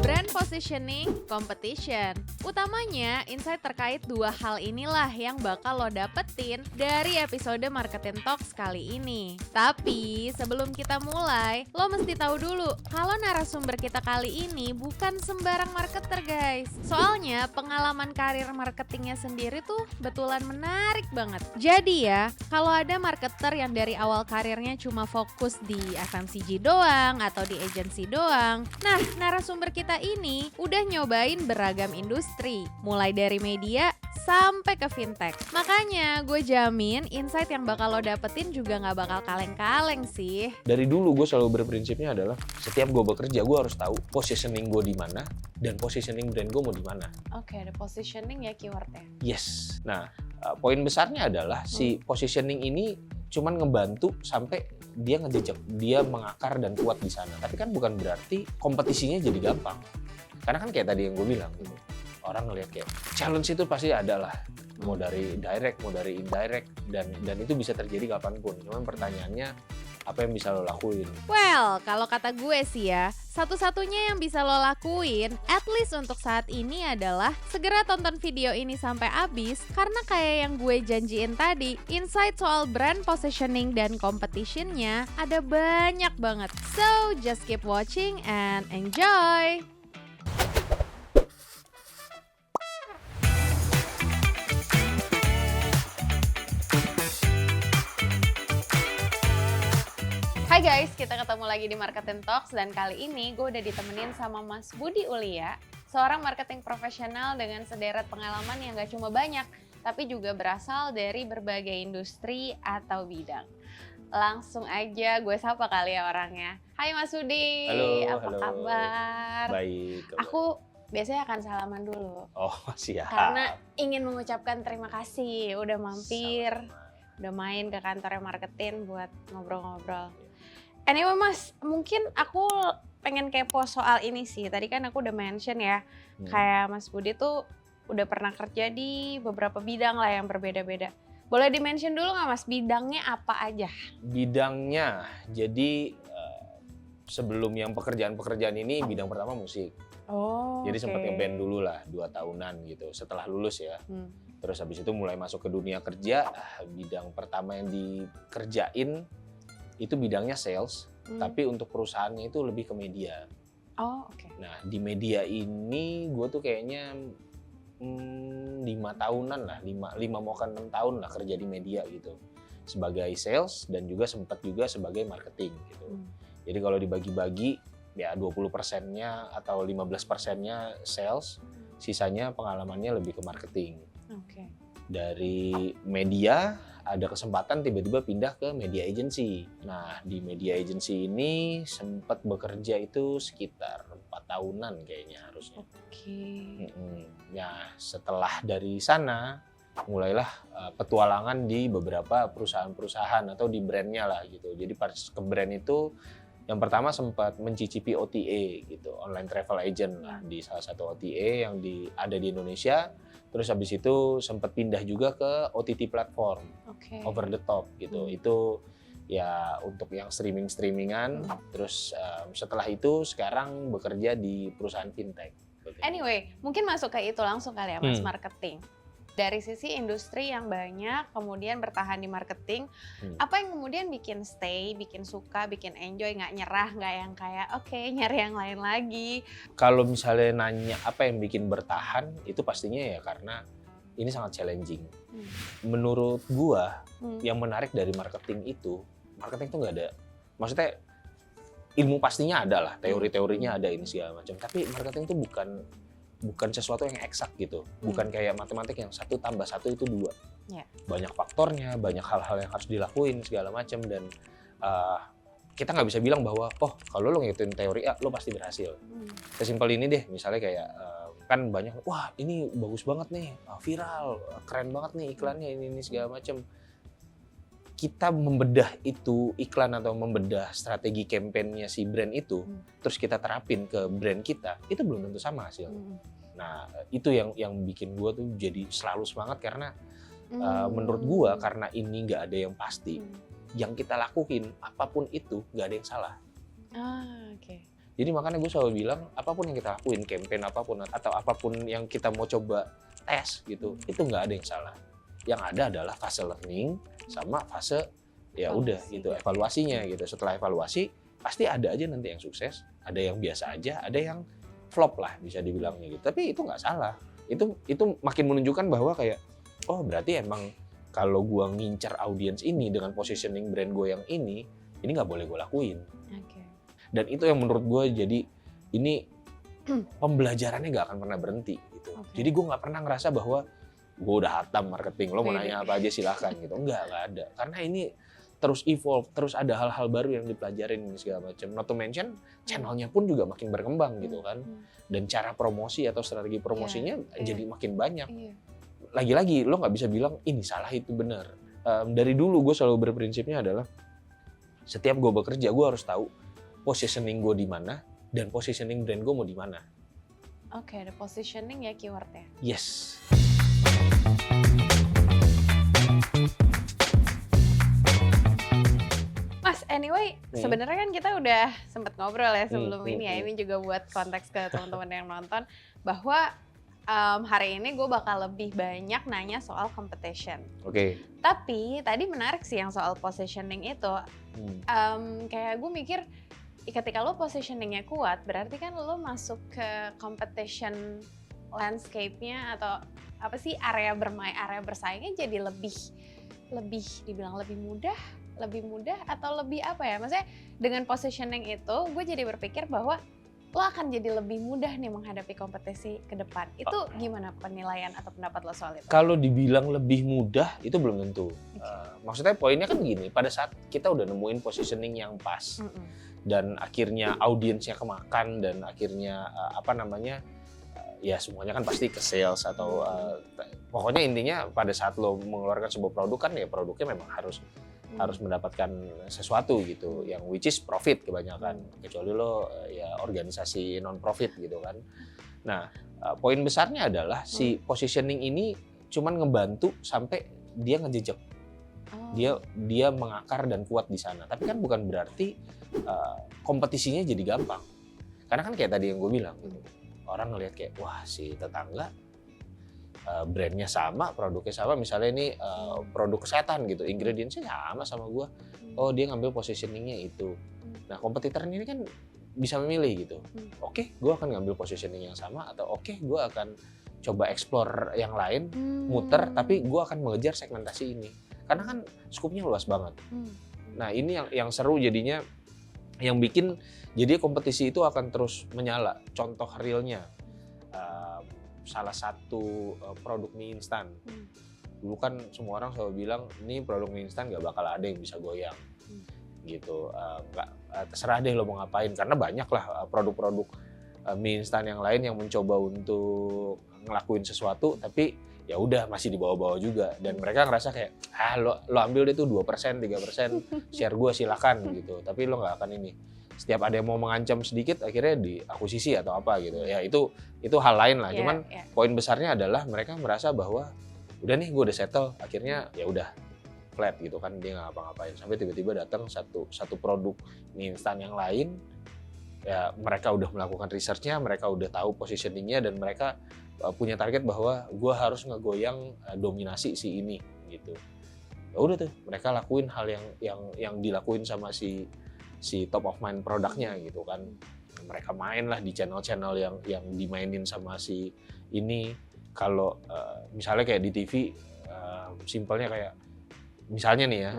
Brand positioning, competition. Utamanya, insight terkait dua hal inilah yang bakal lo dapetin dari episode Marketing Talks kali ini. Tapi, sebelum kita mulai, lo mesti tahu dulu kalau narasumber kita kali ini bukan sembarang marketer, guys. Soalnya, pengalaman karir marketingnya sendiri tuh betulan menarik banget. Jadi ya, kalau ada marketer yang dari awal karirnya cuma fokus di FMCG doang atau di agency doang, nah, narasumber kita ini udah nyobain beragam industri, mulai dari media sampai ke fintech. Makanya gue jamin insight yang bakal lo dapetin juga gak bakal kaleng-kaleng sih. Dari dulu gue selalu berprinsipnya adalah setiap gue bekerja gue harus tahu positioning gue di mana dan positioning brand gue mau di mana. Oke, ada positioning ya keywordnya. Yes. Nah, poin besarnya adalah si positioning ini cuman ngebantu sampai dia ngejejak, dia mengakar dan kuat di sana. Tapi kan bukan berarti kompetisinya jadi gampang. Karena kan kayak tadi yang gue bilang gitu. Orang ngelihat kayak challenge itu pasti ada lah. Mau dari direct, mau dari indirect, dan itu bisa terjadi kapanpun. Cuman pertanyaannya, apa yang bisa lo lakuin? Well, kalau kata gue sih ya, satu-satunya yang bisa lo lakuin, at least untuk saat ini adalah segera tonton video ini sampai habis, karena kayak yang gue janjiin tadi, insight soal brand positioning dan competitionnya ada banyak banget. So, just keep watching and enjoy! Hai guys, kita ketemu lagi di Marketing Talks dan kali ini gue udah ditemenin sama Mas Budi Ulia, seorang marketing profesional dengan sederet pengalaman yang gak cuma banyak, tapi juga berasal dari berbagai industri atau bidang. Langsung aja gue sapa kali ya orangnya. Hai Mas Budi, Halo, apa kabar? Baik. Aku biasanya akan salaman dulu. Oh, siap. Karena ingin mengucapkan terima kasih udah mampir, Sama-sama. udah main ke kantornya marketing buat ngobrol-ngobrol. Anyway Mas, mungkin aku pengen kepo soal ini sih. Tadi kan aku udah mention ya, kayak Mas Budi tuh udah pernah kerja di beberapa bidang lah yang berbeda-beda. Boleh di-mention dulu nggak Mas, bidangnya apa aja? Bidangnya, jadi sebelum yang pekerjaan-pekerjaan ini, bidang pertama musik. Oh, Jadi sempat ngeband dulu lah, 2 tahunan gitu, setelah lulus ya. Terus habis itu mulai masuk ke dunia kerja, bidang pertama yang dikerjain itu bidangnya sales, tapi untuk perusahaannya itu lebih ke media. Oh, oke. Nah, di media ini gue tuh kayaknya 5 tahunan lah, 5 mau ke 6 tahun lah kerja di media gitu. Sebagai sales dan juga sempat juga sebagai marketing gitu. Jadi kalau dibagi-bagi ya 20%-nya atau 15%-nya sales, sisanya pengalamannya lebih ke marketing. Oke. Dari media ada kesempatan tiba-tiba pindah ke media agency. Nah, di media agency ini sempat bekerja itu sekitar 4 tahunan kayaknya harusnya. Oke. Nah, setelah dari sana mulailah petualangan di beberapa perusahaan-perusahaan atau di brandnya lah gitu. Jadi pas ke brand itu yang pertama sempat mencicipi OTA gitu, online travel agent lah di salah satu OTA yang ada di Indonesia. Terus habis itu sempat pindah juga ke OTT platform, over the top gitu. Itu ya untuk yang streaming-streamingan. Terus setelah itu sekarang bekerja di perusahaan fintech. Anyway, mungkin masuk ke itu langsung kali ya Mas, marketing. Dari sisi industri yang banyak, kemudian bertahan di marketing, apa yang kemudian bikin stay, bikin suka, bikin enjoy, nggak nyerah, nggak yang kayak oke, nyari yang lain lagi? Kalau misalnya nanya apa yang bikin bertahan, itu pastinya ya karena ini sangat challenging. Menurut gua, yang menarik dari marketing tuh nggak ada, maksudnya ilmu pastinya ada lah, teori-teorinya ada ini segala macam, tapi marketing tuh bukan sesuatu yang eksak gitu, bukan kayak matematik yang 1 tambah 1 itu 2. Banyak faktornya, banyak hal-hal yang harus dilakuin segala macam, dan kita nggak bisa bilang bahwa kalau lo ngikutin teori A lo pasti berhasil. Sesimpel ini deh, misalnya kayak kan banyak, wah ini bagus banget nih, viral, keren banget nih iklannya, ini segala macam. Kita membedah itu iklan atau membedah strategi kampanyenya si brand itu, terus kita terapin ke brand kita, itu belum tentu sama hasilnya. Nah, itu yang bikin gue tuh jadi selalu semangat karena menurut gue karena ini nggak ada yang pasti, yang kita lakuin apapun itu nggak ada yang salah. Oke. Jadi makanya gue selalu bilang apapun yang kita lakuin, campaign apapun atau apapun yang kita mau coba tes gitu, itu nggak ada yang salah. Yang ada adalah fase learning sama fase ya udah gitu evaluasinya gitu. Setelah evaluasi pasti ada aja nanti yang sukses, ada yang biasa aja, ada yang flop lah bisa dibilangnya gitu. Tapi itu nggak salah. Itu makin menunjukkan bahwa kayak oh berarti emang kalau gue ngincar audiens ini dengan positioning brand gue yang ini nggak boleh gue lakuin. Oke. Dan itu yang menurut gue jadi ini pembelajarannya nggak akan pernah berhenti gitu. Jadi gue nggak pernah ngerasa bahwa gue udah hatam marketing, lo mau nanya apa aja silahkan gitu. Nggak ada. Karena ini terus evolve, terus ada hal-hal baru yang dipelajarin segala macam. Not to mention channelnya pun juga makin berkembang gitu kan. Dan cara promosi atau strategi promosinya jadi makin banyak. Lagi-lagi lo nggak bisa bilang ini salah itu benar. Dari dulu gue selalu berprinsipnya adalah setiap gue bekerja gue harus tahu positioning gue di mana dan positioning brand gue mau di mana. Oke, ada positioning ya keywordnya. Yes. Mas, anyway, sebenarnya kan kita udah sempat ngobrol ya sebelum ini ya. Ini juga buat konteks ke teman-teman yang nonton bahwa hari ini gue bakal lebih banyak nanya soal competition. Oke. Tapi tadi menarik sih yang soal positioning itu. Kayak gue mikir ketika lo positioningnya kuat, berarti kan lo masuk ke competition landscape-nya atau apa sih area bersaingnya jadi lebih dibilang lebih mudah atau lebih apa ya? Maksudnya dengan positioning itu gue jadi berpikir bahwa lo akan jadi lebih mudah nih menghadapi kompetisi ke depan. Itu gimana penilaian atau pendapat lo soal itu? Kalau dibilang lebih mudah itu belum tentu. Maksudnya poinnya kan gini, pada saat kita udah nemuin positioning yang pas dan akhirnya audiensnya kemakan dan akhirnya ya semuanya kan pasti ke sales atau pokoknya intinya pada saat lo mengeluarkan sebuah produk kan ya produknya memang harus mendapatkan sesuatu gitu yang which is profit kebanyakan, kecuali lo ya organisasi non profit gitu kan. Nah poin besarnya adalah si positioning ini cuman ngebantu sampai dia ngejejak, dia mengakar dan kuat di sana. Tapi kan bukan berarti kompetisinya jadi gampang, karena kan kayak tadi yang gue bilang gitu, orang ngelihat kayak wah si tetangga brandnya sama, produknya sama, misalnya ini produk kesehatan gitu, ingredientsnya sama gue, oh dia ngambil positioningnya itu. Nah kompetitor ini kan bisa memilih gitu, oke gue akan ngambil positioning yang sama atau oke gue akan coba explore yang lain, muter, tapi gue akan mengejar segmentasi ini, karena kan skupnya luas banget. Nah ini yang seru jadinya, yang bikin jadi kompetisi itu akan terus menyala. Contoh realnya, salah satu produk mie instan. Dulu kan semua orang selalu bilang ini produk mie instan gak bakal ada yang bisa goyang gitu. Terserah deh lo mau ngapain, karena banyak lah produk-produk mie instan yang lain yang mencoba untuk ngelakuin sesuatu tapi ya udah masih di bawah-bawah juga, dan mereka ngerasa kayak lo ambil deh tuh 2%, 3% share gue silakan gitu, tapi lo nggak akan ini. Setiap ada yang mau mengancam sedikit akhirnya diakuisisi atau apa gitu ya, itu hal lain lah. Cuman poin besarnya adalah mereka merasa bahwa udah nih gue udah settle, akhirnya ya udah flat gitu kan, dia nggak ngapa-ngapain sampai tiba-tiba datang satu produk mie instan yang lain. Ya mereka udah melakukan researchnya, mereka udah tahu positioningnya, dan mereka punya target bahwa gue harus ngegoyang dominasi si ini gitu. Ya udah tuh mereka lakuin hal yang dilakuin sama si top of mind produknya gitu kan. Mereka main lah di channel-channel yang dimainin sama si ini. Kalau misalnya kayak di TV, simpelnya kayak misalnya nih ya,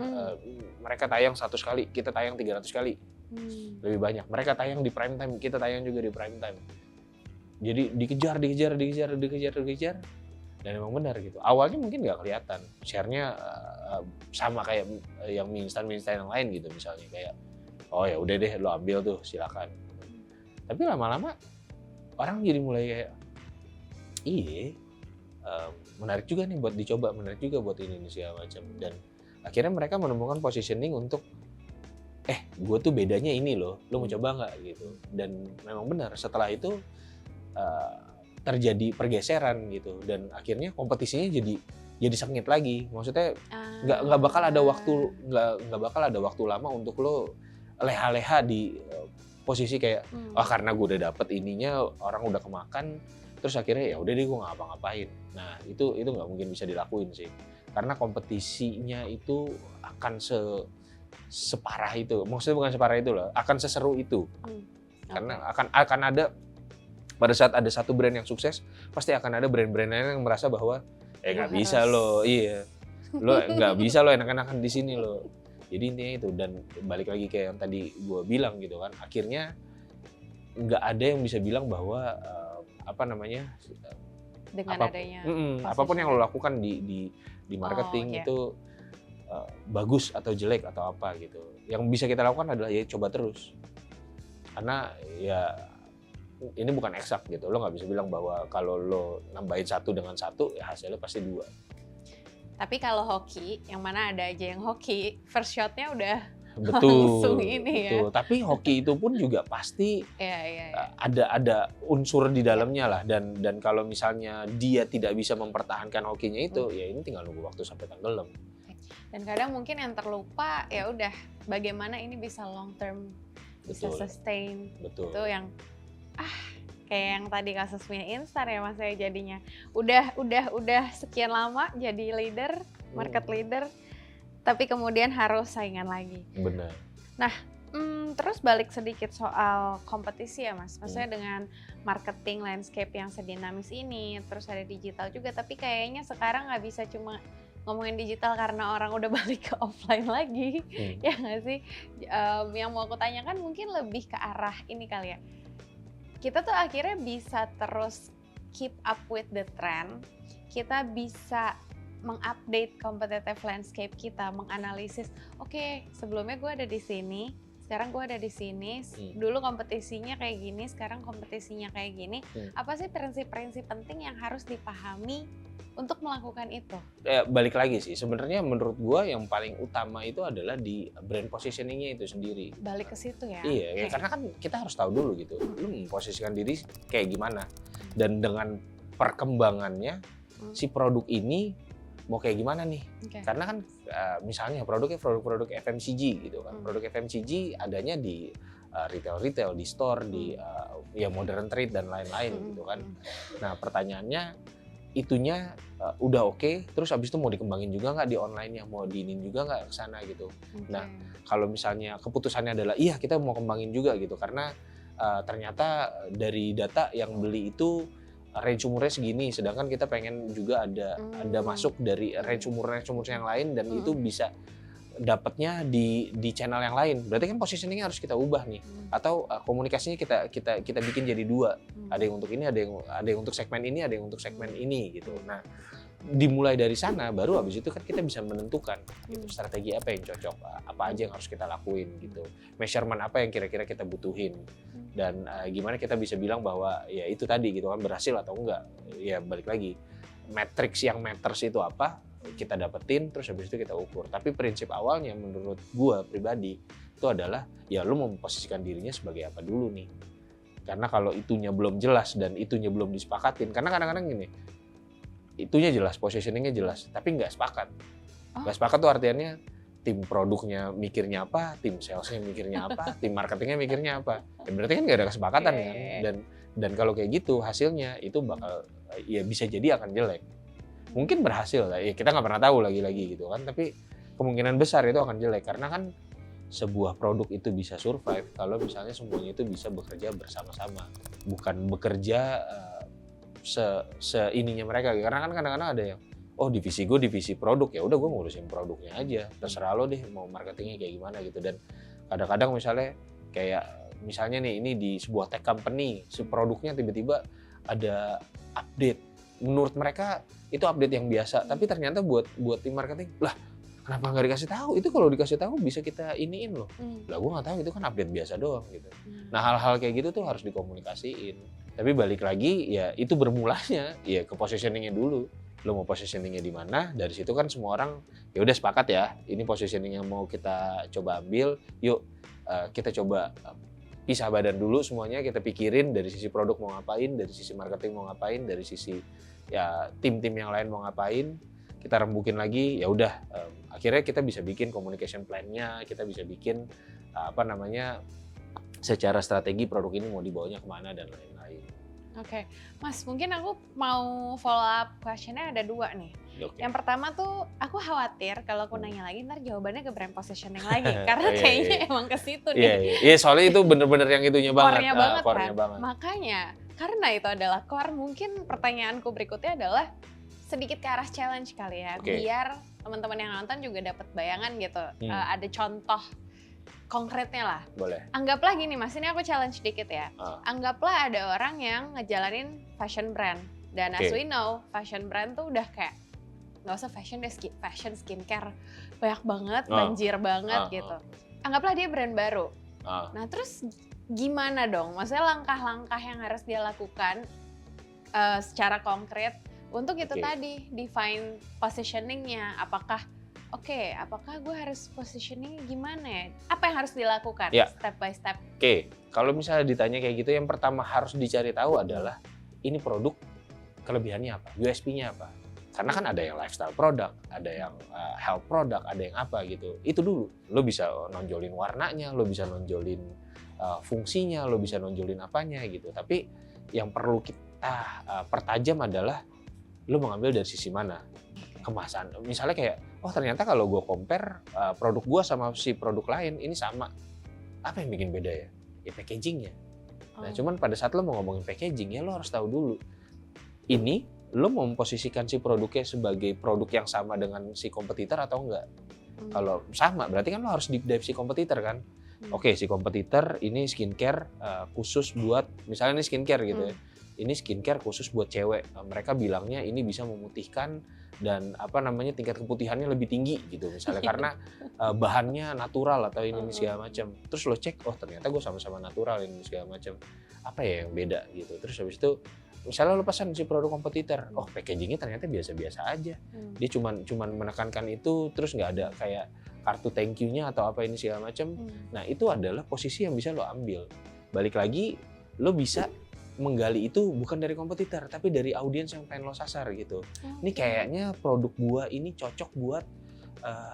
mereka tayang 100 kali, kita tayang 300 kali. Lebih banyak. Mereka tayang di prime time, kita tayang juga di prime time. Jadi dikejar, dan emang benar gitu. Awalnya mungkin nggak kelihatan, share-nya sama kayak yang mie instan yang lain gitu misalnya, kayak oh ya udah deh lo ambil tuh silakan. Tapi lama-lama orang jadi mulai kayak menarik juga nih buat dicoba, menarik juga buat ini segala macam, dan akhirnya mereka menemukan positioning untuk gue tuh bedanya ini loh, lo mau coba nggak gitu. Dan memang benar setelah itu terjadi pergeseran gitu, dan akhirnya kompetisinya jadi sengit lagi. Maksudnya nggak bakal ada waktu lama untuk lo leha-leha di posisi kayak karena gue udah dapet ininya, orang udah kemakan, terus akhirnya ya udah deh gue nggak ngapa-ngapain. Nah itu nggak mungkin bisa dilakuin sih, karena kompetisinya itu akan separah itu, maksudnya bukan separah itu loh, akan seseru itu. Karena akan ada, pada saat ada satu brand yang sukses, pasti akan ada brand-brand lain yang merasa bahwa nggak bisa lo, lo nggak bisa lo enak-enakan di sini lo. Jadi intinya itu, dan balik lagi kayak yang tadi gue bilang gitu kan, akhirnya nggak ada yang bisa bilang bahwa dengan adanya apapun yang lo lakukan di marketing itu bagus atau jelek atau apa gitu. Yang bisa kita lakukan adalah ya coba terus. Karena ya ini bukan eksak gitu, lo nggak bisa bilang bahwa kalau lo nambahin 1 dengan 1 ya hasilnya pasti 2. Tapi kalau hoki, yang mana ada aja yang hoki, first shotnya udah langsung ini betul. Ya. Tapi hoki itu pun juga pasti ada unsur di dalamnya lah, dan kalau misalnya dia tidak bisa mempertahankan hokinya itu, ya ini tinggal nunggu waktu sampai tenggelam. Dan kadang mungkin yang terlupa ya udah bagaimana ini bisa long term, bisa sustain. Betul. Itu yang kayak yang tadi kasus Mie Instar ya Mas ya, jadinya udah sekian lama jadi leader, market leader, tapi kemudian harus saingan lagi. Benar. Nah, terus balik sedikit soal kompetisi ya Mas, maksudnya dengan marketing landscape yang sedinamis ini, terus ada digital juga, tapi kayaknya sekarang nggak bisa cuma ngomongin digital karena orang udah balik ke offline lagi, ya nggak sih? Yang mau aku tanyakan mungkin lebih ke arah ini kali ya. Kita tuh akhirnya bisa terus keep up with the trend, kita bisa mengupdate competitive landscape kita, menganalisis, oke, sebelumnya gue ada di sini, sekarang gue ada di sini, dulu kompetisinya kayak gini, sekarang kompetisinya kayak gini. Apa sih prinsip-prinsip penting yang harus dipahami untuk melakukan itu? Balik lagi sih, sebenarnya menurut gue yang paling utama itu adalah di brand positioningnya itu sendiri. Balik ke situ ya? Iya, karena kan kita harus tahu dulu gitu, lu memposisikan diri kayak gimana, dan dengan perkembangannya si produk ini mau kayak gimana nih. Karena kan misalnya produk-produk FMCG gitu kan, produk FMCG adanya di retail, di store, di ya modern trade dan lain-lain gitu kan. Nah pertanyaannya, itunya udah oke, terus abis itu mau dikembangin juga nggak di online-nya, mau diinin juga nggak ke sana gitu. Nah kalau misalnya keputusannya adalah iya kita mau kembangin juga gitu, karena ternyata dari data yang beli itu range umurnya segini, sedangkan kita pengen juga ada masuk dari range umur yang lain, dan itu bisa dapatnya di channel yang lain. Berarti kan positioningnya harus kita ubah nih, atau komunikasinya kita bikin jadi 2. Ada yang untuk ini, ada yang untuk segmen ini, ada yang untuk segmen ini gitu. Nah dimulai dari sana, baru habis itu kan kita bisa menentukan gitu, strategi apa yang cocok, apa aja yang harus kita lakuin gitu, measurement apa yang kira-kira kita butuhin, dan gimana kita bisa bilang bahwa ya itu tadi gitu kan, berhasil atau enggak. Ya balik lagi, matrix yang matters itu apa kita dapetin, terus habis itu kita ukur. Tapi prinsip awalnya menurut gua pribadi itu adalah ya lu memposisikan dirinya sebagai apa dulu nih. Karena kalau itunya belum jelas dan itunya belum disepakatin, karena kadang-kadang gini, itunya jelas, positioningnya jelas, tapi nggak sepakat. Nggak sepakat tuh artinya tim produknya mikirnya apa, tim salesnya mikirnya apa, tim marketingnya mikirnya apa. Ya berarti kan nggak ada kesepakatan kan. Dan kalau kayak gitu hasilnya itu bakal ya bisa jadi akan jelek. Mungkin berhasil lah, ya kita nggak pernah tahu lagi-lagi gitu kan. Tapi kemungkinan besar itu akan jelek, karena kan sebuah produk itu bisa survive kalau misalnya semuanya itu bisa bekerja bersama-sama, bukan bekerja seininya mereka. Karena kan kadang-kadang ada yang divisi gue divisi produk, ya udah gue ngurusin produknya aja, terserah lo deh mau marketingnya kayak gimana gitu. Dan kadang-kadang misalnya nih, ini di sebuah tech company, produknya tiba-tiba ada update, menurut mereka itu update yang biasa, tapi ternyata buat tim marketing, lah kenapa nggak dikasih tahu? Itu kalau dikasih tahu bisa kita iniin loh. Lah gue nggak tahu, itu kan update biasa doang gitu. Nah hal-hal kayak gitu tuh harus dikomunikasiin. Tapi balik lagi ya itu bermulanya ya ke positioningnya dulu. Lo mau positioningnya di mana? Dari situ kan semua orang ya udah sepakat ya. Ini positioning yang mau kita coba ambil. Yuk kita coba pisah badan dulu semuanya. Kita pikirin dari sisi produk mau ngapain, dari sisi marketing mau ngapain, dari sisi ya tim-tim yang lain mau ngapain. Kita rembukin lagi. Ya udah akhirnya kita bisa bikin communication plan-nya. Kita bisa bikin secara strategi produk ini mau dibawanya kemana dan lain-lain. Oke, Mas, mungkin aku mau follow up questionnya ada 2 nih. Oke. Yang pertama tuh, aku khawatir kalau aku nanya lagi ntar jawabannya ke brand positioning lagi, karena Iya, kayaknya iya. emang ke situ Iya, nih. iya. Iya, soalnya itu bener-bener yang itunya banget. Core-nya banget Core-nya kan. banget. Makanya, karena itu adalah core, mungkin pertanyaanku berikutnya adalah sedikit ke arah challenge kali ya, Oke. biar teman-teman yang nonton juga dapat bayangan gitu, ada contoh konkretnya lah. Boleh. Anggaplah gini Mas, ini aku challenge dikit ya. Ah. Anggaplah ada orang yang ngejalanin fashion brand. Dan as Oke. we know, fashion brand tuh udah kayak, nggak usah fashion deh, fashion skincare. Banyak banget, banjir banget gitu. Anggaplah dia brand baru. Nah terus gimana dong? Maksudnya langkah-langkah yang harus dia lakukan secara konkret untuk itu tadi, define positioningnya. Apakah gue harus positioning gimana ya? Apa yang harus dilakukan step by step? Oke, kalau misalnya ditanya kayak gitu, yang pertama harus dicari tahu adalah ini produk kelebihannya apa, USP-nya apa. Karena kan ada yang lifestyle product, ada yang health product, ada yang apa gitu. Itu dulu, lo bisa nonjolin warnanya, lo bisa nonjolin fungsinya, lo bisa nonjolin apanya gitu. Tapi yang perlu kita pertajam adalah lo mengambil dari sisi mana. Kemasan, misalnya kayak, oh ternyata kalau gue compare produk gue sama si produk lain, ini sama. Apa yang bikin beda ya? Ya packagingnya. Nah cuman pada saat lo mau ngomongin packaging, ya lo harus tahu dulu. Ini lo mau memposisikan si produknya sebagai produk yang sama dengan si kompetitor atau enggak? Kalau sama, berarti kan lo harus deep dive si kompetitor kan? Oke, si kompetitor ini skincare khusus buat, misalnya ini skincare gitu ya. Ini skincare khusus buat cewek. Mereka bilangnya ini bisa memutihkan dan tingkat keputihannya lebih tinggi gitu misalnya karena bahannya natural atau ini segala macam. Terus lo cek, oh ternyata gue sama-sama natural ini segala macam. Apa ya yang beda gitu. Terus habis itu misalnya lo pesan si produk kompetitor, oh packagingnya ternyata biasa-biasa aja. Dia cuman menekankan itu, terus nggak ada kayak kartu thank you-nya atau apa ini segala macam. Nah itu adalah posisi yang bisa lo ambil. Balik lagi, lo bisa menggali itu bukan dari kompetitor tapi dari audiens yang pengen lo sasar gitu. Ini kayaknya produk gua ini cocok buat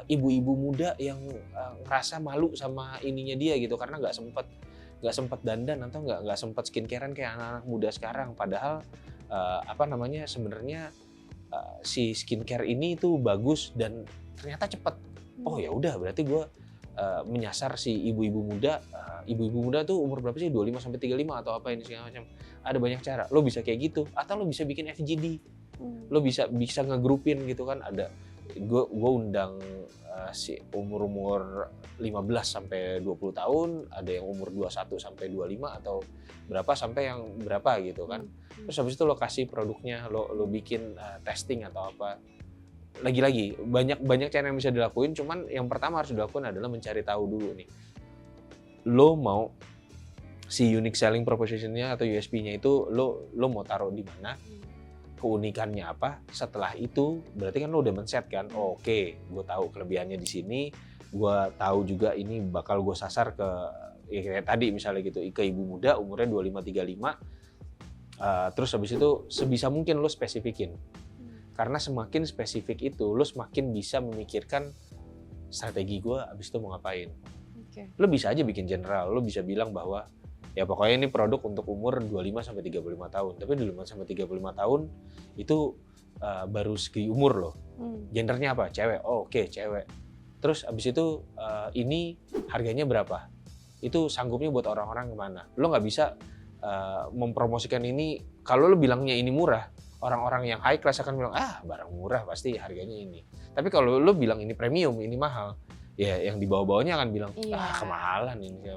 ibu-ibu muda yang ngerasa malu sama ininya dia gitu karena nggak sempet dandan atau nggak sempet skincarean kayak anak-anak muda sekarang. Padahal sebenarnya si skincare ini itu bagus dan ternyata cepet. Oh ya udah berarti gua menyasar si ibu-ibu muda. Ibu-ibu muda tuh umur berapa sih? 25 sampai 35 atau apa ini segala macam. Ada banyak cara. Lo bisa kayak gitu atau lo bisa bikin FGD. Lo bisa ngegrupin gitu kan. Ada gue undang si umur 15 sampai 20 tahun, ada yang umur 21 sampai 25 atau berapa sampai yang berapa gitu kan. Terus habis itu lo kasih produknya, lo bikin testing atau apa. Lagi-lagi banyak cara yang bisa dilakuin, cuman yang pertama harus dilakukan adalah mencari tahu dulu nih. Lo mau si unique selling proposition-nya atau USP-nya itu lo mau taruh di mana? Keunikannya apa? Setelah itu berarti kan lo udah men-set kan. Oh, oke, gue tahu kelebihannya di sini. Gue tahu juga ini bakal gue sasar ke ya kayak tadi misalnya gitu, ke ibu muda umurnya 25-35. Terus habis itu sebisa mungkin lo spesifikin. Karena semakin spesifik itu, lo semakin bisa memikirkan strategi gue abis itu mau ngapain. Lo bisa aja bikin general, lo bisa bilang bahwa ya pokoknya ini produk untuk umur 25-35 tahun. Tapi 25-35 tahun itu baru segi umur lo. Gendernya apa? Cewek. Oh, oke, cewek. Terus abis itu ini harganya berapa? Itu sanggupnya buat orang-orang kemana? Lo nggak bisa mempromosikan ini, kalau lo bilangnya ini murah, orang-orang yang high class akan bilang, barang murah pasti harganya ini. Tapi kalau lo bilang ini premium, ini mahal, ya yang di bawah-bawahnya akan bilang, kemahalan ini.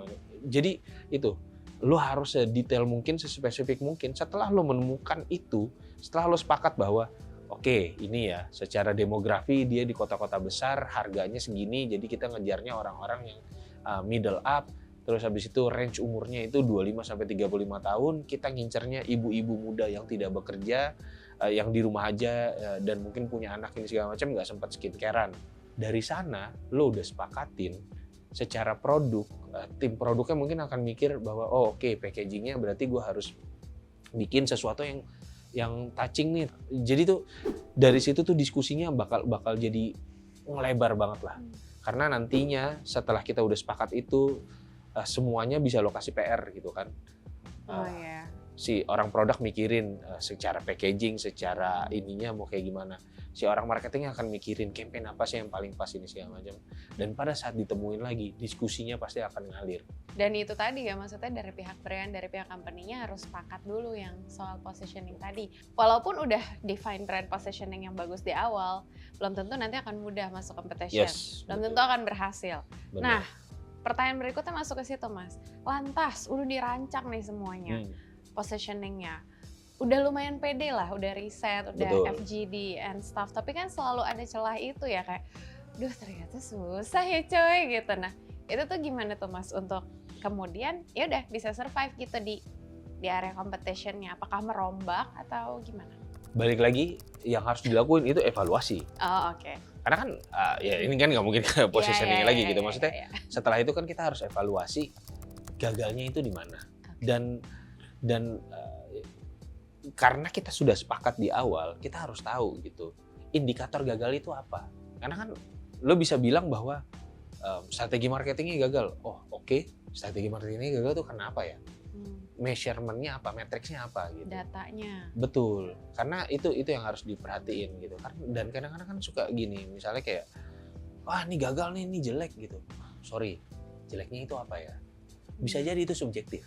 Jadi itu, lo harus sedetail mungkin, sespesifik mungkin. Setelah lo menemukan itu, setelah lo sepakat bahwa, oke, ini ya secara demografi dia di kota-kota besar, harganya segini, jadi kita ngejarnya orang-orang yang middle up. Terus habis itu range umurnya itu 25-35 tahun, kita ngincernya ibu-ibu muda yang tidak bekerja, yang di rumah aja dan mungkin punya anak ini segala macam, nggak sempat skincarean. Dari sana lo udah sepakatin secara produk, tim produknya mungkin akan mikir bahwa oke, packagingnya berarti gue harus bikin sesuatu yang touching nih. Jadi tuh dari situ tuh diskusinya bakal jadi ngelebar banget lah. Karena nantinya setelah kita udah sepakat itu, semuanya bisa lo kasih PR gitu kan. Si orang produk mikirin secara packaging, secara ininya mau kayak gimana. Si orang marketing akan mikirin campaign apa sih yang paling pas ini segala macam. Dan pada saat ditemuin lagi, diskusinya pasti akan ngalir. Dan itu tadi ya, maksudnya dari pihak brand, dari pihak company-nya harus sepakat dulu yang soal positioning tadi. Walaupun udah define brand positioning yang bagus di awal, belum tentu nanti akan mudah masuk competition. Belum tentu akan berhasil. Bener. Nah, pertanyaan berikutnya masuk ke situ, Mas. Lantas, udah dirancang nih semuanya. Positioningnya udah lumayan pede lah, udah riset, udah FGD and stuff, tapi kan selalu ada celah itu ya, kayak duh ternyata susah ya coy gitu. Nah itu tuh gimana tuh Mas untuk kemudian ya udah bisa survive gitu di area competitionnya? Apakah merombak atau gimana? Balik lagi yang harus dilakuin itu evaluasi. Oke. Karena kan ya ini kan nggak mungkin ke positioning lagi gitu, maksudnya setelah itu kan kita harus evaluasi gagalnya itu di mana. Dan karena kita sudah sepakat di awal, kita harus tahu gitu indikator gagal itu apa. Karena kan lo bisa bilang bahwa strategi marketingnya gagal. Oh oke, strategi marketingnya gagal tuh kenapa ya? Measurementnya apa, matriksnya apa gitu. Datanya. Betul, karena itu yang harus diperhatiin gitu. Dan kadang-kadang kan suka gini, misalnya kayak wah ini gagal nih, ini jelek gitu. Sorry, jeleknya itu apa ya? Bisa jadi itu subjektif.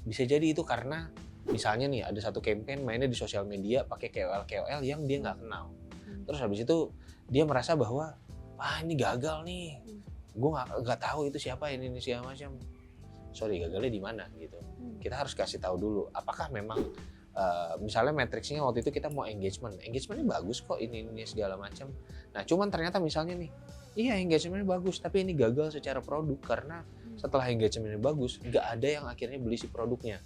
Bisa jadi itu karena misalnya nih ada satu campaign mainnya di sosial media pakai KOL yang dia nggak kenal. Terus habis itu dia merasa bahwa ini gagal nih, gue nggak tahu itu siapa ini segala macam. Sorry, gagalnya di mana gitu. Kita harus kasih tahu dulu. Apakah memang misalnya matriksnya waktu itu kita mau engagementnya bagus kok ini segala macam. Nah cuman ternyata misalnya nih, iya engagementnya bagus tapi ini gagal secara produk karena setelah engagementnya bagus, nggak ada yang akhirnya beli si produknya.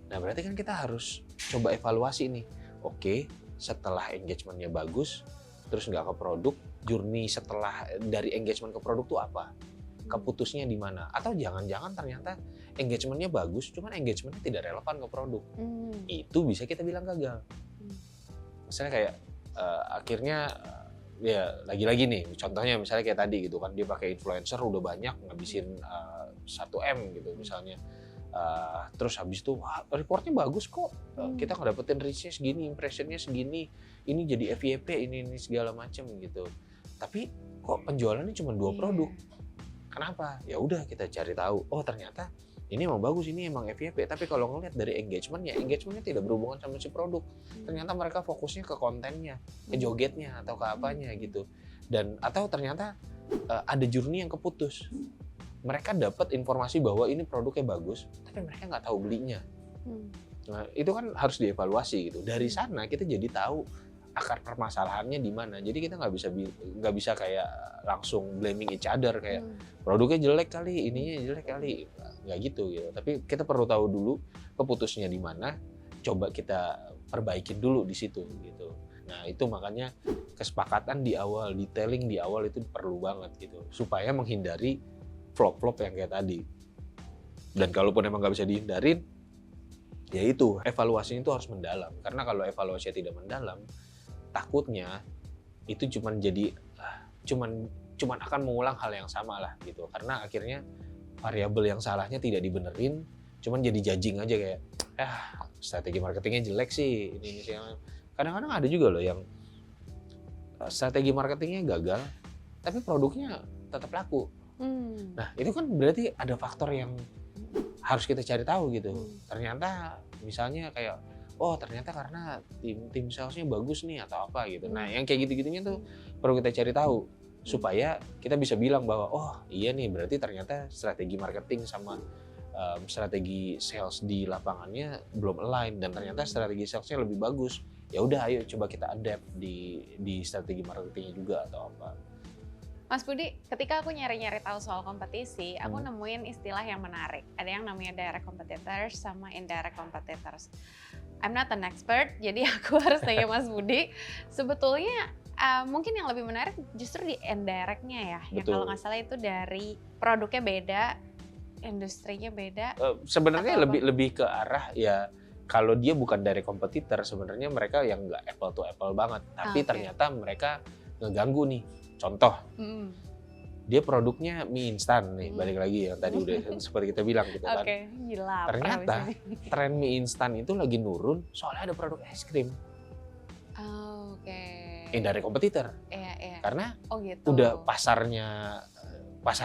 Nah berarti kan kita harus coba evaluasi nih. Oke, setelah engagementnya bagus, terus nggak ke produk, journey setelah dari engagement ke produk tuh apa? Keputusnya di mana? Atau jangan-jangan ternyata engagementnya bagus, cuman engagementnya tidak relevan ke produk. Itu bisa kita bilang gagal. Misalnya kayak akhirnya ya lagi-lagi nih contohnya misalnya kayak tadi gitu kan, dia pakai influencer udah banyak ngabisin 1M gitu misalnya, terus habis itu reportnya bagus kok, kita ngedapetin reach-nya segini, impression-nya segini, ini jadi FYP ini segala macam gitu, tapi kok penjualannya cuma 2 produk. Kenapa? Ya udah kita cari tahu, oh ternyata ini emang bagus, ini emang FYP, tapi kalau ngelihat dari engagementnya tidak berhubungan sama si produk. Ternyata mereka fokusnya ke kontennya, ke jogetnya atau ke apanya gitu. Dan atau ternyata ada journey yang keputus. Mereka dapat informasi bahwa ini produknya bagus, tapi mereka nggak tahu belinya. Nah itu kan harus dievaluasi gitu. Dari sana kita jadi tahu akar permasalahannya di mana. Jadi kita nggak bisa kayak langsung blaming each other kayak produknya jelek kali, ininya jelek kali, nggak gitu. Tapi kita perlu tahu dulu keputusnya di mana, coba kita perbaikin dulu di situ gitu. Nah itu makanya kesepakatan di awal, detailing di awal itu perlu banget gitu, supaya menghindari flop-flop yang kayak tadi. Dan kalaupun emang nggak bisa dihindarin, ya itu evaluasinya itu harus mendalam. Karena kalau evaluasinya tidak mendalam, takutnya itu cuman akan mengulang hal yang sama lah gitu, karena akhirnya variabel yang salahnya tidak dibenerin, cuman jadi judging aja kayak strategi marketingnya jelek sih ini sih. Kadang-kadang ada juga loh yang strategi marketingnya gagal tapi produknya tetap laku. Nah itu kan berarti ada faktor yang harus kita cari tahu gitu. Ternyata misalnya kayak ternyata karena tim salesnya bagus nih atau apa gitu. Nah yang kayak gitu-gitunya tuh perlu kita cari tahu supaya kita bisa bilang bahwa iya nih berarti ternyata strategi marketing sama strategi sales di lapangannya belum align, dan ternyata strategi salesnya lebih bagus. Ya udah ayo coba kita adapt di strategi marketingnya juga atau apa. Mas Budi, ketika aku nyari-nyari tahu soal kompetisi, aku nemuin istilah yang menarik. Ada yang namanya direct competitors sama indirect competitors. I'm not an expert, jadi aku harus tanya Mas Budi. Sebetulnya mungkin yang lebih menarik justru di indirect-nya ya. Yang kalau nggak salah itu dari produknya beda, industrinya beda. Sebenarnya lebih ke arah ya, kalau dia bukan direct competitor, sebenarnya mereka yang nggak apple to apple banget. Tapi ternyata mereka ngeganggu nih. Contoh, dia produknya mie instan nih, balik lagi yang tadi udah seperti kita bilang gitu kan. Oke, gila. Ternyata tren mie instan itu lagi nurun soalnya ada produk es krim. Oke. Dari kompetitor. Iya. Karena gitu. udah pasarnya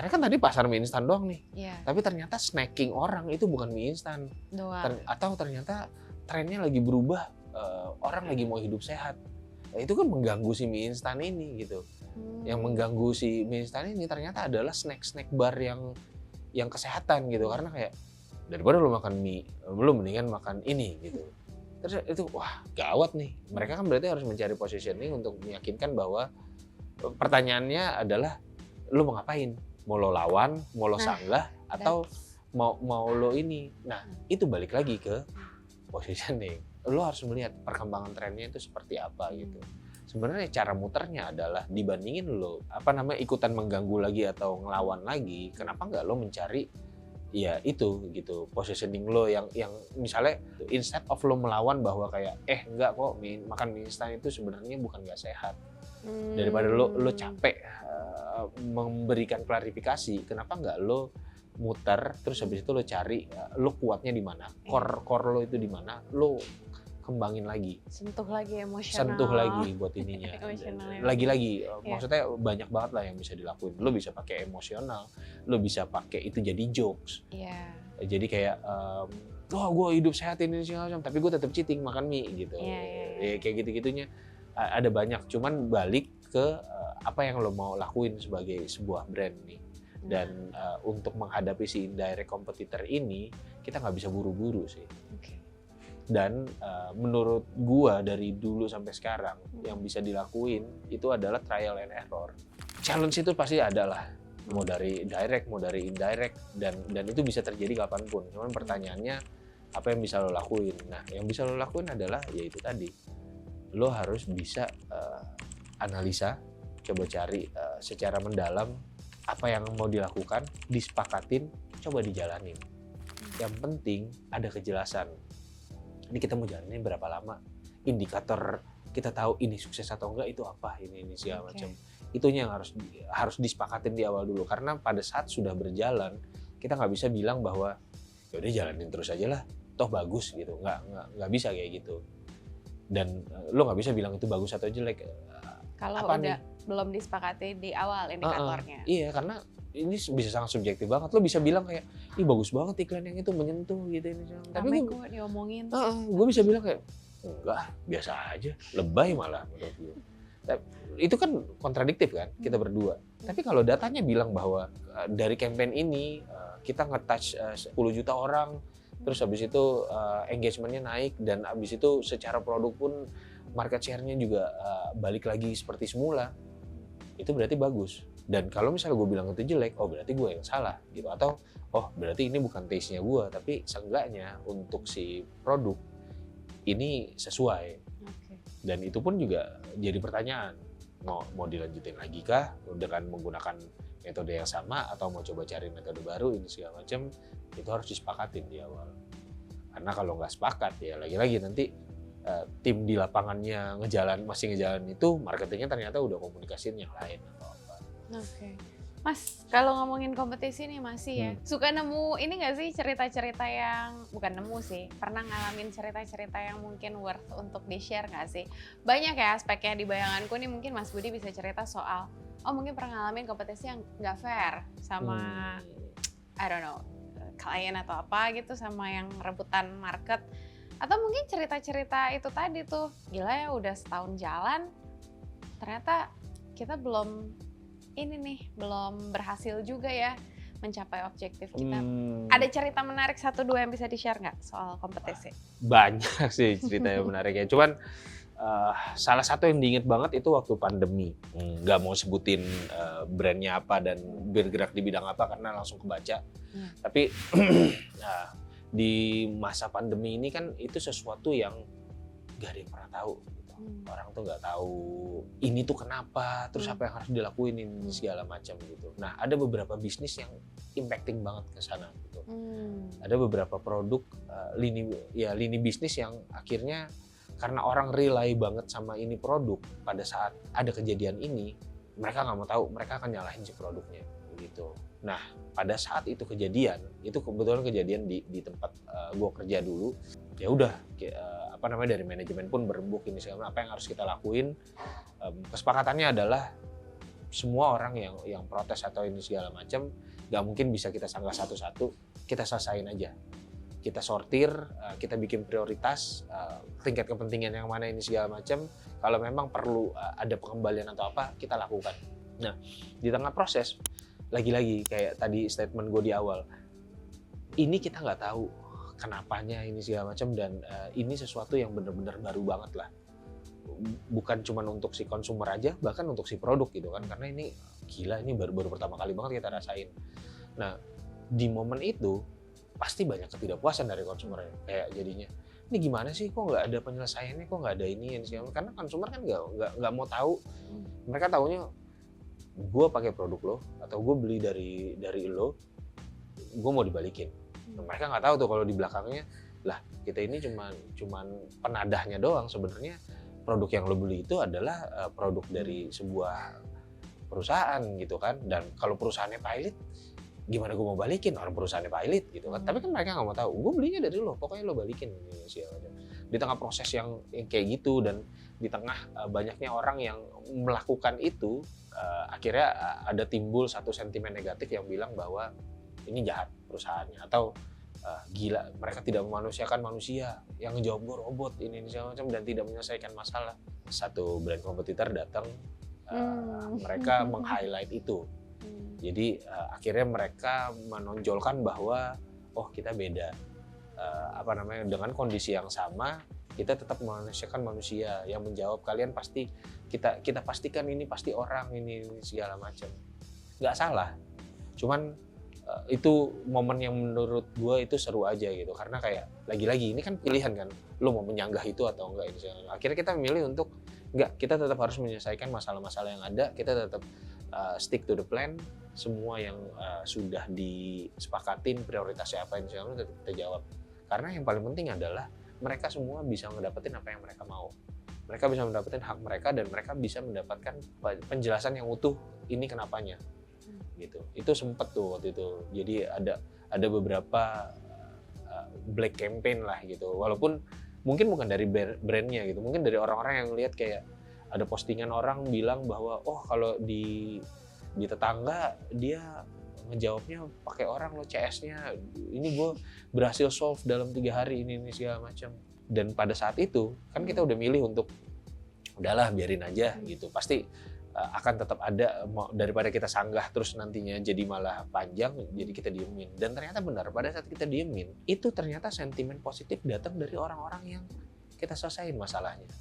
kan tadi pasar mie instan doang nih. Iya. Tapi ternyata snacking orang itu bukan mie instan. Atau ternyata trennya lagi berubah, orang lagi mau hidup sehat. Nah, itu kan mengganggu si mie instan ini gitu. Yang mengganggu si mie instan ini ternyata adalah snack bar yang kesehatan gitu. Karena kayak daripada lo makan mie, lo mendingan makan ini gitu. Terus itu wah gawat nih. Mereka kan berarti harus mencari positioning untuk meyakinkan bahwa pertanyaannya adalah lo mau ngapain? Mau lo lawan, mau lo sanggah, atau mau lo ini. Nah, itu balik lagi ke positioning. Lo harus melihat perkembangan trennya itu seperti apa gitu. Sebenarnya cara muternya adalah dibandingin lo ikutan mengganggu lagi atau ngelawan lagi, kenapa nggak lo mencari ya itu gitu positioning lo yang misalnya instead of lo melawan bahwa kayak enggak kok makan mie instan itu sebenarnya bukan nggak sehat. Daripada lo capek memberikan klarifikasi, kenapa nggak lo muter terus habis itu lo cari lo kuatnya di mana, core lo itu di mana, lo kembangin lagi, sentuh lagi emosional, sentuh lagi buat ininya. Lagi-lagi maksudnya banyak banget lah yang bisa dilakuin. Lo bisa pakai emosional, lo bisa pakai itu jadi jokes. Jadi kayak gue hidup sehat ini segala macam, tapi gue tetap cheating makan mie gitu. Kayak gitu-gitunya ada banyak. Cuman balik ke apa yang lo mau lakuin sebagai sebuah brand nih. Dan untuk menghadapi si indirect competitor ini kita nggak bisa buru-buru sih. Dan menurut gua dari dulu sampai sekarang yang bisa dilakuin itu adalah trial and error. Challenge itu pasti ada lah, mau dari direct mau dari indirect, dan itu bisa terjadi kapanpun. Cuman pertanyaannya apa yang bisa lo lakuin? Nah, yang bisa lo lakuin adalah yaitu tadi, lo harus bisa analisa, coba cari secara mendalam apa yang mau dilakukan, disepakatin, coba dijalanin. Yang penting ada kejelasan. Ini kita mau jalanin berapa lama, indikator kita tahu ini sukses atau enggak itu apa, ini segala macam. Itunya yang harus disepakatin di awal dulu, karena pada saat sudah berjalan kita nggak bisa bilang bahwa ya udah jalanin terus aja lah, toh bagus gitu, nggak bisa kayak gitu. Dan lo nggak bisa bilang itu bagus atau jelek kalau udah belum disepakati di awal indikatornya. Iya, karena ini bisa sangat subjektif banget. Lo bisa bilang kayak, ih bagus banget iklan yang itu menyentuh gitu ini. Tapi gue diomongin. Gue bisa bilang kayak, enggak, biasa aja, lebay malah menurut gue. Itu kan kontradiktif kan kita berdua. Tapi kalau datanya bilang bahwa dari campaign ini kita nge-touch 10 juta orang, terus habis itu engagementnya naik, dan habis itu secara produk pun market share-nya juga balik lagi seperti semula, itu berarti bagus. Dan kalau misalnya gue bilang itu jelek, oh berarti gue yang salah gitu. Atau oh berarti ini bukan taste-nya gue, tapi seenggaknya untuk si produk ini sesuai. Dan itu pun juga jadi pertanyaan, mau dilanjutin lagi kah dengan menggunakan metode yang sama, atau mau coba cari metode baru ini segala macam. Itu harus disepakatin di awal. Karena kalau nggak sepakat ya lagi-lagi nanti tim di lapangannya masih ngejalan itu, marketingnya ternyata udah komunikasiin yang lain atau apa. Mas, kalau ngomongin kompetisi nih masih ya, suka nemu ini nggak sih cerita-cerita yang, bukan nemu sih, pernah ngalamin cerita-cerita yang mungkin worth untuk di-share nggak sih? Banyak ya aspeknya di bayanganku nih, mungkin Mas Budi bisa cerita soal, mungkin pernah ngalamin kompetisi yang nggak fair sama, I don't know, klien atau apa gitu, sama yang rebutan market. Atau mungkin cerita-cerita itu tadi tuh, gila ya udah setahun jalan, ternyata kita belum berhasil juga ya mencapai objektif kita. Ada cerita menarik 1-2 yang bisa di-share nggak soal kompetisi? Banyak sih cerita yang menarik ya. Cuman salah satu yang diinget banget itu waktu pandemi. Nggak mau sebutin brandnya apa dan bergerak di bidang apa karena langsung kebaca. Tapi di masa pandemi ini kan itu sesuatu yang gak ada yang pernah tahu. Orang tuh nggak tahu ini tuh kenapa, terus apa yang harus dilakuin ini segala macam gitu. Nah, ada beberapa bisnis yang impacting banget ke sana gitu. Ada beberapa produk lini bisnis yang akhirnya karena orang rely banget sama ini produk, pada saat ada kejadian ini mereka nggak mau tahu, mereka akan nyalahin si produknya gitu. Nah pada saat itu kejadian, itu kebetulan kejadian di tempat gue kerja dulu. Ya udah dari manajemen pun berembuk ini segala apa yang harus kita lakuin. Kesepakatannya adalah semua orang yang protes atau ini segala macam nggak mungkin bisa kita sanggah satu-satu, kita selesain aja, kita sortir, kita bikin prioritas tingkat kepentingan yang mana ini segala macam. Kalau memang perlu ada pengembalian atau apa, kita lakukan. Nah, di tengah proses, lagi-lagi kayak tadi statement gue di awal, ini kita nggak tahu kenapanya ini segala macam, dan ini sesuatu yang benar-benar baru banget lah. Bukan cuma untuk si konsumer aja, bahkan untuk si produk gitu kan, karena ini gila, ini baru pertama kali banget kita rasain. Nah, di momen itu pasti banyak ketidakpuasan dari konsumer, kayak jadinya ini gimana sih, kok nggak ada penyelesaiannya, kok nggak ada ini segala, karena konsumer kan nggak mau tahu. Mereka taunya gue pakai produk lo atau gue beli dari lo, gue mau dibalikin. Mereka nggak tahu tuh kalau di belakangnya lah kita ini cuman penadahnya doang. Sebenarnya produk yang lo beli itu adalah produk dari sebuah perusahaan gitu kan, dan kalau perusahaannya pilot, gimana gue mau balikin, orang perusahaannya pilot gitu kan. Tapi kan mereka nggak mau tahu, gue belinya dari lo, pokoknya lo balikin sih. Di tengah proses yang kayak gitu, dan di tengah banyaknya orang yang melakukan itu, akhirnya ada timbul satu sentimen negatif yang bilang bahwa ini jahat perusahaannya, atau gila, mereka tidak memanusiakan manusia, yang ngejawab gue robot ini segala macam, dan tidak menyelesaikan masalah. Satu brand kompetitor datang, mereka meng-highlight itu. Jadi akhirnya mereka menonjolkan bahwa oh kita beda, dengan kondisi yang sama kita tetap memanusiakan manusia, yang menjawab kalian pasti kita pastikan ini pasti orang ini segala macam. Nggak salah, cuman itu momen yang menurut gue itu seru aja gitu, karena kayak lagi-lagi ini kan pilihan kan, lo mau menyanggah itu atau enggak ini. Akhirnya kita memilih untuk enggak, kita tetap harus menyelesaikan masalah-masalah yang ada, kita tetap stick to the plan. Semua yang sudah disepakatin prioritasnya apa yang tetap kita jawab, karena yang paling penting adalah mereka semua bisa mendapatkan apa yang mereka mau, mereka bisa mendapatkan hak mereka, dan mereka bisa mendapatkan penjelasan yang utuh ini kenapanya gitu. Itu sempet tuh waktu itu, jadi ada beberapa black campaign lah gitu, walaupun mungkin bukan dari brandnya gitu, mungkin dari orang-orang yang lihat kayak ada postingan orang bilang bahwa oh kalau di tetangga dia ngejawabnya pakai orang lo CS-nya, ini gue berhasil solve dalam 3 hari ini segala macam. Dan pada saat itu kan kita udah milih untuk udahlah biarin aja gitu, pasti akan tetap ada, daripada kita sanggah terus nantinya jadi malah panjang, jadi kita diemin. Dan ternyata benar, pada saat kita diemin itu ternyata sentimen positif datang dari orang-orang yang kita selesaiin masalahnya.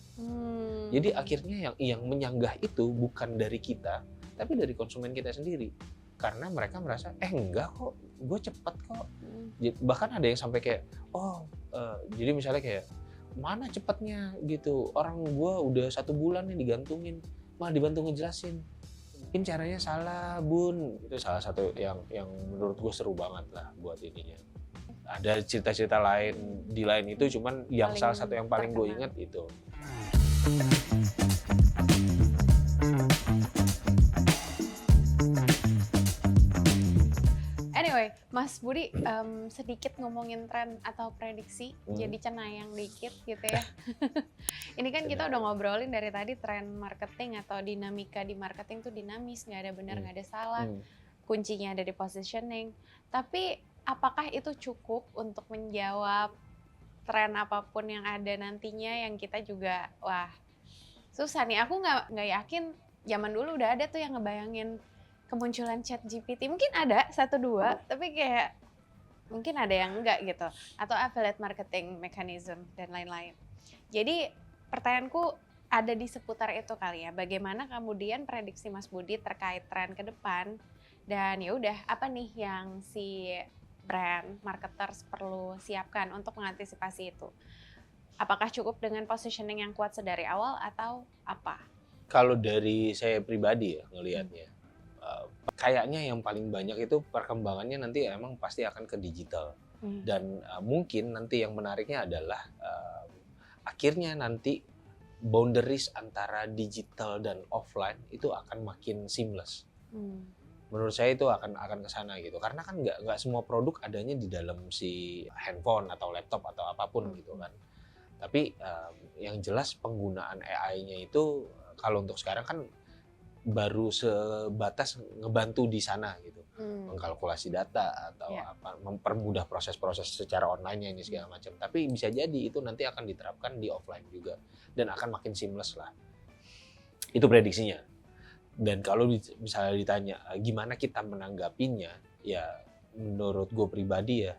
Jadi akhirnya yang menyanggah itu bukan dari kita, tapi dari konsumen kita sendiri, karena mereka merasa enggak kok, gue cepet kok. Bahkan ada yang sampai kayak jadi misalnya kayak mana cepetnya gitu, orang gue udah 1 bulan nih digantungin, malah dibantu ngejelasin mungkin caranya salah bun. Itu salah satu yang menurut gue seru banget lah buat ininya. Ada cerita-cerita lain di lain itu, cuman yang salah satu yang paling gue ingat itu. Anyway, Mas Budi, sedikit ngomongin tren atau prediksi, jadi cenayang dikit gitu ya. Ini kan kita udah ngobrolin dari tadi tren marketing atau dinamika di marketing tuh dinamis, nggak ada benar, nggak ada salah. Kuncinya ada di positioning. Tapi apakah itu cukup untuk menjawab tren apapun yang ada nantinya, yang kita juga wah susah nih. Aku nggak yakin zaman dulu udah ada tuh yang ngebayangin kemunculan ChatGPT. Mungkin ada 1-2, tapi kayak mungkin ada yang enggak gitu. Atau affiliate marketing mechanism dan lain-lain. Jadi pertanyaanku ada di seputar itu kali ya. Bagaimana kemudian prediksi Mas Budi terkait tren ke depan, dan ya udah apa nih yang si brand marketers perlu siapkan untuk mengantisipasi itu? Apakah cukup dengan positioning yang kuat sedari awal atau apa? Kalau dari saya pribadi ya ngelihatnya, kayaknya yang paling banyak itu perkembangannya nanti emang pasti akan ke digital. Dan mungkin nanti yang menariknya adalah akhirnya nanti boundaries antara digital dan offline itu akan makin seamless. Menurut saya itu akan ke sana gitu, karena kan nggak semua produk adanya di dalam si handphone atau laptop atau apapun gitu kan. Tapi yang jelas penggunaan AI-nya itu kalau untuk sekarang kan baru sebatas ngebantu di sana gitu, mengkalkulasi data atau apa, mempermudah proses-proses secara online ini segala macam. Tapi bisa jadi itu nanti akan diterapkan di offline juga dan akan makin seamless lah. Itu prediksinya. Dan kalau misalnya ditanya gimana kita menanggapinya, ya menurut gue pribadi ya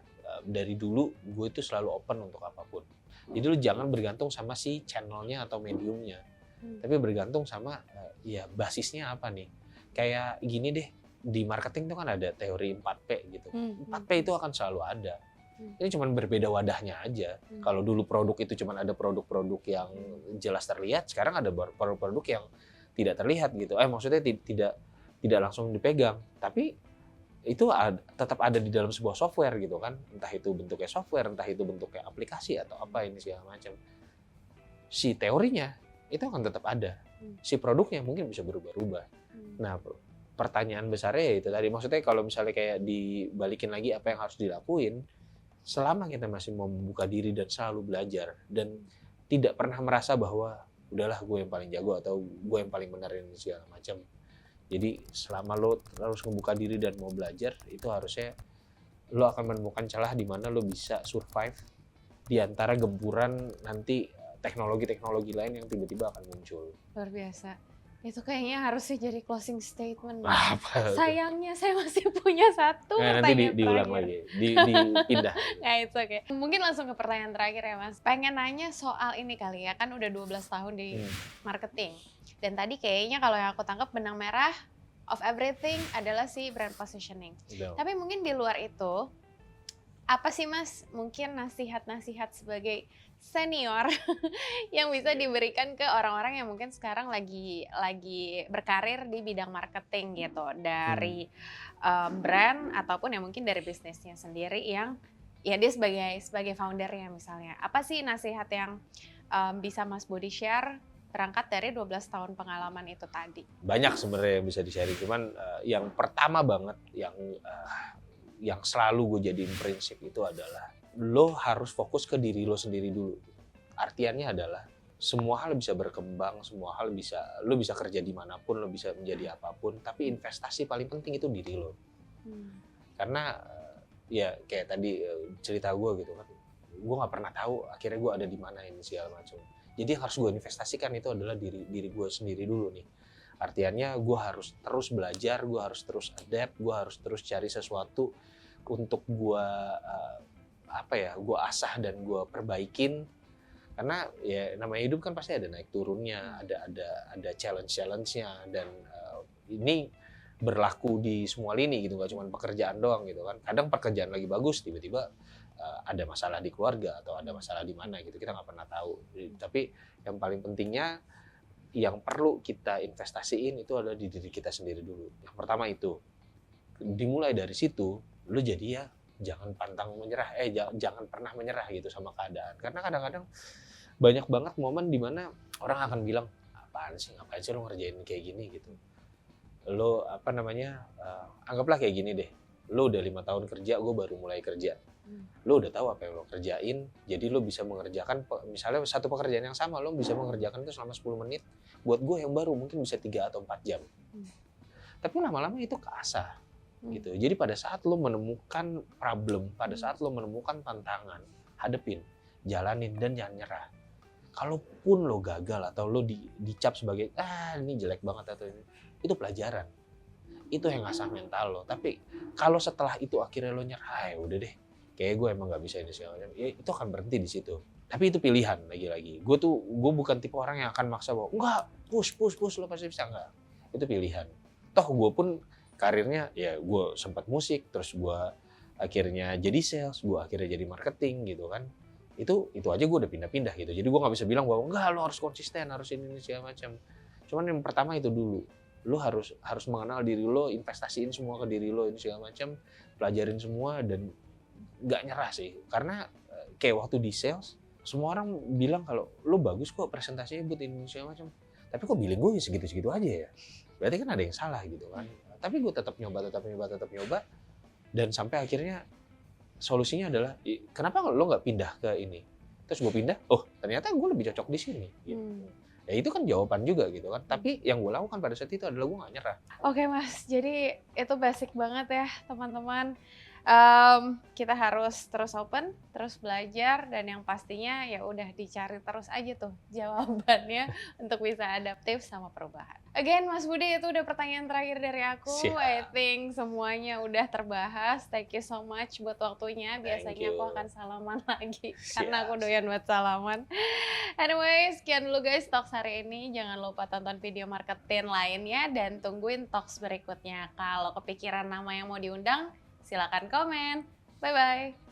dari dulu gue itu selalu open untuk apapun. Jadi lu jangan bergantung sama si channelnya atau mediumnya. Tapi bergantung sama ya basisnya apa nih. Kayak gini deh, di marketing itu kan ada teori 4P gitu. 4P itu akan selalu ada. Ini cuma berbeda wadahnya aja. Kalau dulu produk itu cuma ada produk-produk yang jelas terlihat, sekarang ada produk-produk yang tidak terlihat gitu. Maksudnya tidak langsung dipegang, tapi itu tetap ada di dalam sebuah software gitu kan. Entah itu bentuknya software, entah itu bentuknya aplikasi atau apa ini segala macam. Si teorinya itu akan tetap ada. Si produknya mungkin bisa berubah-ubah. Nah, pertanyaan besarnya ya itu tadi. Maksudnya kalau misalnya kayak dibalikin lagi apa yang harus dilakuin, selama kita masih mau membuka diri dan selalu belajar dan tidak pernah merasa bahwa udahlah gue yang paling jago atau gue yang paling benar ini segala macam. Jadi selama lo harus membuka diri dan mau belajar, itu harusnya lo akan menemukan celah di mana lo bisa survive di antara gempuran nanti teknologi-teknologi lain yang tiba-tiba akan muncul. Luar biasa. Itu kayaknya harusnya jadi closing statement. Apa? Sayangnya saya masih punya satu nanti pertanyaan diulang terakhir. lagi, dipindah. Nah, itu oke. Mungkin langsung ke pertanyaan terakhir ya, Mas. Pengen nanya soal ini kali ya, kan udah 12 tahun di marketing. Dan tadi kayaknya kalau yang aku tangkap benang merah of everything adalah si brand positioning. Tapi mungkin di luar itu, apa sih Mas mungkin nasihat-nasihat sebagai senior yang bisa diberikan ke orang-orang yang mungkin sekarang lagi berkarir di bidang marketing gitu, dari brand ataupun yang mungkin dari bisnisnya sendiri yang ya dia sebagai foundernya misalnya. Apa sih nasihat yang bisa Mas Budi share berangkat dari 12 tahun pengalaman itu tadi? Banyak sebenarnya yang bisa di-share, cuman yang pertama banget yang selalu gue jadiin prinsip itu adalah lo harus fokus ke diri lo sendiri dulu. Artiannya adalah semua hal bisa berkembang, semua hal lo bisa kerja dimanapun, lo bisa menjadi apapun, tapi investasi paling penting itu diri lo. Karena ya kayak tadi cerita gue gitu kan, gue nggak pernah tahu akhirnya gue ada di mana ini segala macam. Jadi yang harus gue investasikan itu adalah diri gue sendiri dulu nih. Artiannya gue harus terus belajar, gue harus terus adapt, gue harus terus cari sesuatu untuk gue gue asah dan gue perbaikin. Karena ya namanya hidup kan pasti ada naik turunnya, ada challenge-nya, dan ini berlaku di semua lini gitu, gak cuma pekerjaan doang gitu kan. Kadang pekerjaan lagi bagus, tiba-tiba ada masalah di keluarga atau ada masalah di mana gitu, kita nggak pernah tahu. Tapi yang paling pentingnya yang perlu kita investasiin itu adalah di diri kita sendiri dulu. Yang pertama itu, dimulai dari situ, lu jadi ya jangan pantang menyerah, jangan pernah menyerah gitu sama keadaan. Karena kadang-kadang banyak banget momen dimana orang akan bilang, ngapain sih lu ngerjain kayak gini gitu. Lo anggaplah kayak gini deh, lo udah 5 tahun kerja, gue baru mulai kerja. Lo udah tahu apa yang lo kerjain, jadi lo bisa mengerjakan, misalnya satu pekerjaan yang sama, lo bisa mengerjakan itu selama 10 menit. Buat gue yang baru mungkin bisa 3 atau 4 jam. Tapi lama-lama itu keasah gitu. Jadi pada saat lo menemukan problem, pada saat lo menemukan tantangan, hadepin, jalanin, dan jangan nyerah. Kalaupun lo gagal atau lo dicap sebagai ini jelek banget atau ini, itu pelajaran. Itu yang ngasah mental lo. Tapi kalau setelah itu akhirnya lo nyerah, udah deh, kayak gue emang nggak bisa ini segala macam, ya itu akan berhenti di situ. Tapi itu pilihan lagi-lagi. Gue bukan tipe orang yang akan maksa bahwa enggak, push lo pasti bisa, enggak. Itu pilihan. Toh gue pun karirnya ya gue sempat musik, terus gue akhirnya jadi sales, gue akhirnya jadi marketing gitu kan. Itu aja gue udah pindah-pindah gitu. Jadi gue nggak bisa bilang bahwa enggak, lo harus konsisten, harus ini segala macam. Cuman yang pertama itu dulu, lo harus mengenal diri lo, investasiin semua ke diri lo ini segala macam, pelajarin semua dan nggak nyerah sih. Karena kayak waktu di sales, semua orang bilang kalau lo bagus kok presentasinya buat Indonesia macam, tapi kok billing gue segitu-segitu aja ya, berarti kan ada yang salah gitu kan. Tapi gue tetap nyoba, dan sampai akhirnya solusinya adalah kenapa lo nggak pindah ke ini, terus gue pindah, oh ternyata gue lebih cocok di sini gitu. Ya itu kan jawaban juga gitu kan, tapi yang gue lakukan pada saat itu adalah gue nggak nyerah. Oke Mas, jadi itu basic banget ya teman-teman. Kita harus terus open, terus belajar, dan yang pastinya ya udah dicari terus aja tuh jawabannya untuk bisa adaptif sama perubahan. Again Mas Budi, itu udah pertanyaan terakhir dari aku. Siap. I think semuanya udah terbahas. Thank you so much buat waktunya. Biasanya aku akan salaman lagi karena aku doyan buat salaman. Anyway, sekian dulu guys Talks hari ini. Jangan lupa tonton video marketing lainnya dan tungguin Talks berikutnya. Kalau kepikiran nama yang mau diundang, silakan komen. Bye-bye.